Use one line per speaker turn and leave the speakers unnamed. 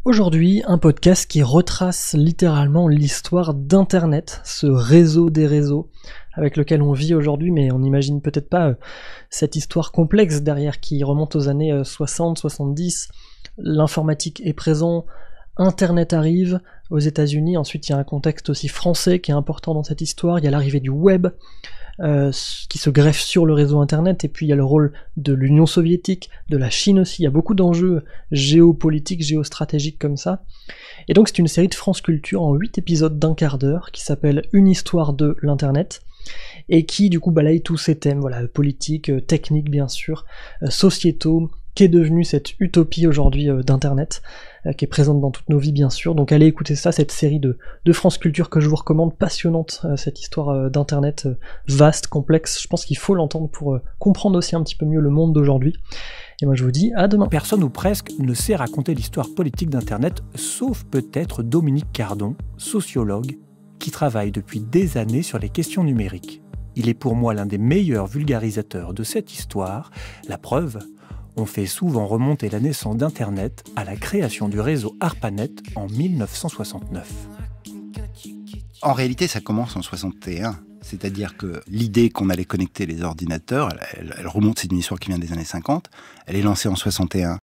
Aujourd'hui, un podcast qui retrace littéralement l'histoire d'Internet, ce réseau des réseaux avec lequel on vit aujourd'hui, mais on n'imagine peut-être pas cette histoire complexe derrière qui remonte aux années 60-70. L'informatique est présent, Internet arrive aux États-Unis, ensuite il y a un contexte aussi français qui est important dans cette histoire, il y a l'arrivée du web, qui se greffe sur le réseau internet, et puis il y a le rôle de l'Union soviétique, de la Chine aussi, il y a beaucoup d'enjeux géopolitiques, géostratégiques comme ça. Et donc c'est une série de France Culture en 8 épisodes d'un quart d'heure qui s'appelle Une histoire de l'internet, et qui du coup balaye tous ces thèmes, voilà, politiques, techniques bien sûr, sociétaux, qu'est devenue cette utopie aujourd'hui d'internet, qui est présente dans toutes nos vies bien sûr. Donc allez écouter ça, cette série de France Culture que je vous recommande, passionnante, cette histoire d'internet vaste, complexe. Je pense qu'il faut l'entendre pour comprendre aussi un petit peu mieux le monde d'aujourd'hui. Et moi je vous dis à demain.
Personne ou presque ne sait raconter l'histoire politique d'Internet, sauf peut-être Dominique Cardon, sociologue, qui travaille depuis des années sur les questions numériques. Il est pour moi l'un des meilleurs vulgarisateurs de cette histoire. La preuve, on fait souvent remonter la naissance d'Internet à la création du réseau ARPANET en 1969.
En réalité, ça commence en 61. C'est-à-dire que l'idée qu'on allait connecter les ordinateurs, elle remonte, c'est une histoire qui vient des années 50, elle est lancée en 61